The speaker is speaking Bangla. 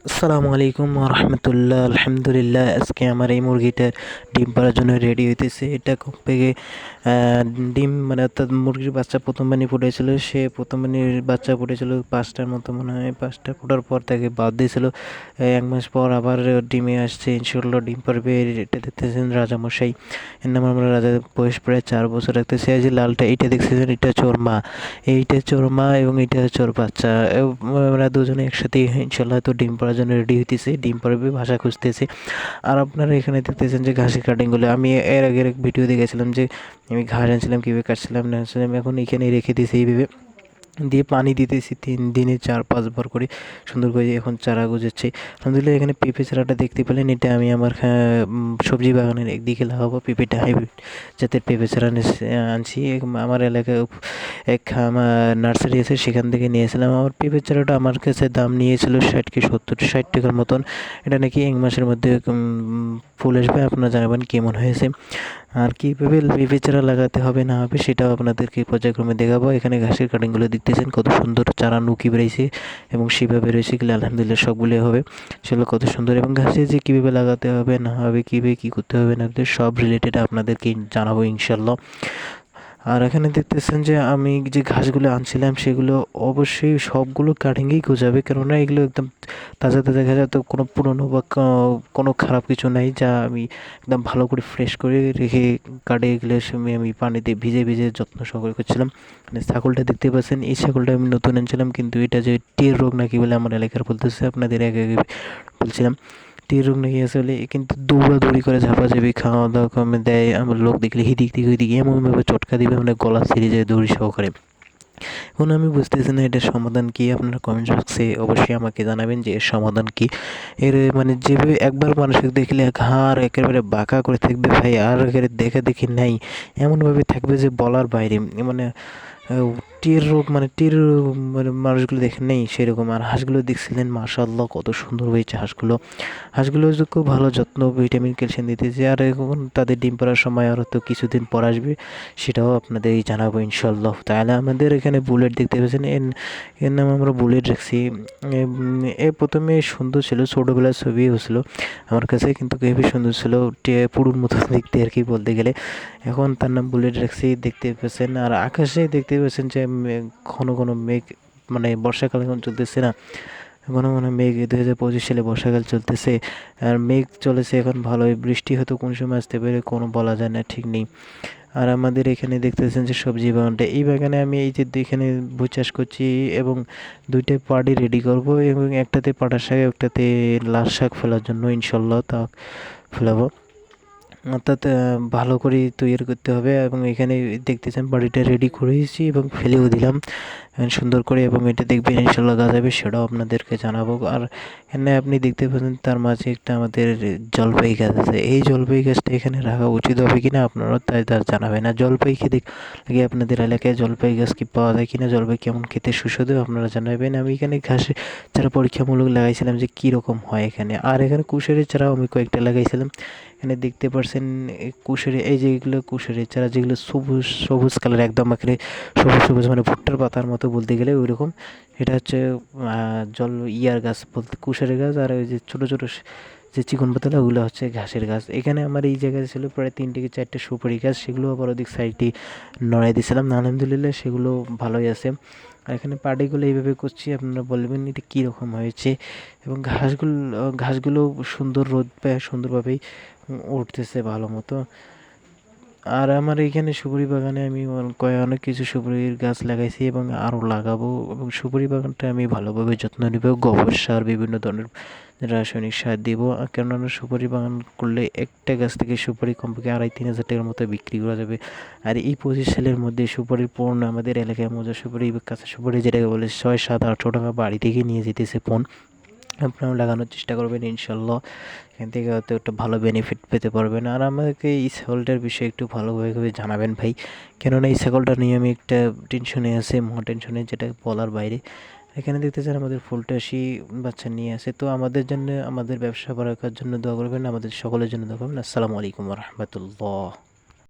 আসসালামু আলাইকুম রহমতুল্লাহ। আলহামদুলিল্লাহ, আজকে আমার এই মুরগিটার ডিম পাড়ার জন্য রেডি হইতেছে। এটা খুব থেকে ডিম মানে অর্থাৎ মুরগির বাচ্চা প্রথম বানি ফুটেছিল। সে প্রথম বানির বাচ্চা ফুটেছিল 5টার মতো মনে হয়। 5টা ফোটার পর তাকে বাদ দিয়েছিল। 1 মাস পর আবার ডিমে আসছে, ইনশাল্লাহ ডিম পারবে। এটা দেখতেছেন রাজামশাই, এর নাম আমরা রাজা। বয়স প্রায় 4 বছর রাখতেছে। এই যে লালটা এইটা দেখতেছেন, এটা হচ্ছে ওর মা। এইটা হচ্ছে ওর মা এবং এটা হচ্ছে ওর বাচ্চা। ওরা দুজনে একসাথে ইনশাল্লাহ তো ডিম পাড়ার জন্য রেডি হইতেছে, ডিম পাড়বে, বাসা খুঁজতেছে। আর আপনারা এখানে দেখতেছেন যে ঘাসের কাটিংগুলো আমি এর আগের এক ভিডিও দেখেছিলাম যে আমি ঘাস আনছিলাম, কীভাবে কাটছিলাম না আনছিলাম। এখন এখানে রেখে দিয়েছি এইভাবে দিয়ে পানি দিতেছি 3 দিনে 4-5 বার করে, সুন্দর করে এখন চারা গজাচ্ছে। আলহামদুলিল্লাহ, এখানে পেঁপে চারাটা দেখতে পেলেন, এটা আমি আমার সবজি বাগানের একদিকে লাগাবো। পেঁপেটা হাইব্রিড জাতের পেঁপে চারা আনছি। আমার এলাকায় এক আমার নার্সারি আছে, সেখান থেকে নিয়েছিলাম। আমার পেঁপে চারাটা আমার কাছে দাম নিয়েছিল 60-70-60 টাকার মতন। এটা নাকি 1 মাসের মধ্যে ফুল আসবে। আপনারা জানাবেন কেমন হয়েছে। আর কীভাবে পেঁপে চারা লাগাতে হবে না হবে সেটাও আপনাদেরকে পর্যায়ক্রমে দেখাবো। এখানে ঘাসের কাটিংগুলো দেখতেছেন, কত সুন্দর চারা নুকি বেরিয়েছে এবং সেভাবে রয়েছে গেলে আলহামদুলিল্লাহ সবগুলো হবে। সেগুলো কত সুন্দর। এবং ঘাসে যে কীভাবে লাগাতে হবে না হবে, কীভাবে কী করতে হবে না হবে, সব রিলেটেড আপনাদেরকে জানাবো ইনশাল্লাহ। আর এখানে দেখতেছেন যে আমি যে ঘাসগুলো আনছিলাম সেগুলো অবশ্যই সবগুলো কাটিংয়েই গজাবে, কেননা এগুলো একদম তাজা তাজা ঘাস, তো কোনো পুরনো বা কোনো খারাপ কিছু নাই, যা আমি একদম ভালো করে ফ্রেশ করে রেখে কাটে এগুলোর সময় আমি পানিতে ভিজে ভিজে যত্ন সহকারে করছিলাম। মানে ছাগলটা দেখতে পাচ্ছেন, এই ছাগলটা আমি নতুন আনছিলাম, কিন্তু এটা যে টির রোগ নাকি বলে আমার এলাকার বলতেছে, আপনাদের আগে আগে বলছিলাম টির রোগ নাকি আসলে, কিন্তু দৌড়াদৌড়ি করে ঝাপাঝাপি খাওয়া দাওয়া কমে দেয়। আমার লোক দেখলে হিদিক দিকে ওইদিকে এমনভাবে চটকা দিবে, মানে গলা ছিঁড়ে যায় দৌড়ি সহকারে। এখন আমি বুঝতেছি না এটার সমাধান কী। আপনারা কমেন্ট বক্সে অবশ্যই আমাকে জানাবেন যে এর সমাধান কী। এর মানে যেভাবে একবার মানুষকে দেখলে ঘাড় একেবারে বাঁকা করে থাকবে ভাই, আর একেবারে দেখা দেখি নাই এমনভাবে থাকবে যে বলার বাইরে। মানে টির রোগ মানে টির মানে মানুষগুলো দেখেন নেই সেরকম। আর হাঁসগুলো দেখছিলেন, মাশাআল্লাহ কত সুন্দর হয়েছে হাঁসগুলো। হাঁসগুলো যে খুব ভালো যত্ন, ভিটামিন ক্যালসিয়াম দিতেছে। আর এখন তাদের ডিম পাড়ার সময় আর তো কিছুদিন পর আসবে, সেটাও আপনাদের জানাবো ইনশাল্লাহ। তাহলে আমাদের এখানে বুলেট দেখতে পাচ্ছেন, এর নাম আমরা বুলেট রাখছি। এ প্রথমে সুন্দর ছিল, ছোটোবেলার ছবি হয়েছিল আমার কাছে, কিন্তু খুবই সুন্দর ছিল, পুরুর মতো দেখতে আর কি বলতে গেলে। এখন তার নাম বুলেট রাখছি, দেখতে পাচ্ছেন। আর আকাশে দেখতে পাচ্ছেন যে ঘন ঘন মেঘ, মানে বর্ষাকাল এখন চলতেছে না, ঘন ঘন মেঘ। 2025 সালে বর্ষাকাল চলতেছে আর মেঘ চলেছে এখন ভালোই। বৃষ্টি হয়তো কোন সময় আসতে পারে কোনো বলা যায় না, ঠিক নেই। আর আমাদের এখানে দেখতেছেন যে সবজি বাগানটা, এই বাগানে আমি এই যে এখানে ভুই চাষ করছি এবং 2টা পাড়ি রেডি করব, এবং একটাতে পাটার শাক, একটাতে লাল শাক ফেলার জন্য ইনশাল্লাহ তা ফেলাবো। অর্থাৎ ভালো করে তৈরি করতে হবে। এবং এখানে দেখতেছেন বাড়িটা রেডি করেছি এবং ফেলেও দিলাম সুন্দর করে, এবং এটা দেখবেন ইনশাল্লাহ গাছ হবে, সেটাও আপনাদেরকে জানাবো। আর এখানে আপনি দেখতে পাচ্ছেন তার মাঝে একটা আমাদের জলপাই গাছ আছে। এই জলপাই গাছটা এখানে রাখা উচিত হবে কিনা আপনারাও তাই জানাবেন। আর জলপাই খেতে লাগে আপনাদের এলাকায় জলপাই গাছ কি পাওয়া যায় কিনা, জলপাই কেমন খেতে সুস্বাদু আপনারা জানাবেন। আমি এখানে ঘাসে চারা পরীক্ষামূলক লাগাইছিলাম যে কীরকম হয় এখানে। আর এখানে কুশারের চারাও আমি কয়েকটা লাগাইছিলাম। এখানে দেখতে পাচ্ছেন কুশারি, এই যে এগুলো কুশারির চারা, যেগুলো সবুজ সবুজ কালার, একদম এখানে সবুজ সবুজ মানে ভুট্টার পাতার মতো বলতে গেলে ওই রকম। এটা হচ্ছে ইয়ার গাছ বলতে কুশারি গাছ। আর ওই যে ছোটো ছোটো যে চিকন পাতালা, ওগুলো হচ্ছে ঘাসের গাছ। এখানে আমার এই জায়গায় ছিল প্রায় 3 থেকে 4টে সুপারি গাছ, সেগুলো আবার ওদিক সাইডে নড়াই দিয়েছিলাম। আলহামদুলিল্লাহ সেগুলো ভালোই আছে। আর এখানে পার্টিগুলো এইভাবে করছি, আপনারা বলবেন এটা কীরকম হয়েছে। এবং ঘাসগুলো সুন্দর রোদ পায়, সুন্দরভাবেই উঠতেছে ভালো মতো। আর আমার এইখানে সুপারি বাগানে আমি অনেক কিছু সুপারির গাছ লাগাইছি এবং আরও লাগাবো। এবং সুপারি বাগানটা আমি ভালোভাবে যত্ন নেব, গোবর সার, বিভিন্ন ধরনের রাসায়নিক সার দিব। কেননা সুপারি বাগান করলে একটা গাছ থেকে সুপারি কমপক্ষে 2,500-3,000 টাকার মতো বিক্রি করা যাবে। আর এই 25 সালের মধ্যে সুপারির পণ আমাদের এলাকায় মজা সুপারি, কাঁচা সুপারি যেটাকে বলে 6, 7, 800 টাকা বাড়ি থেকে নিয়ে যেতেছে পণ। আপনারাও লাগানোর চেষ্টা করবেন ইনশাল্লাহ, এখান থেকে হয়তো একটা ভালো বেনিফিট পেতে পারবেন। আর আমাকে এই ছাগলটার বিষয়ে একটু ভালোভাবে জানাবেন ভাই, কেননা এই ছাগলটা নিয়ে আমি একটা টেনশনে আছি, মহা টেনশনে, যেটা বলার বাইরে। এখানে দেখতেছেন আমাদের ফুলটাসি বাচ্চা নিয়ে আসে। তো আমাদের জন্য, আমাদের ব্যবসা বাড়ার জন্য দোয়া করবেন, আমাদের সকলের জন্য দোয়া করবেন। আসসালামু আলাইকুম রহমতুল্লাহ।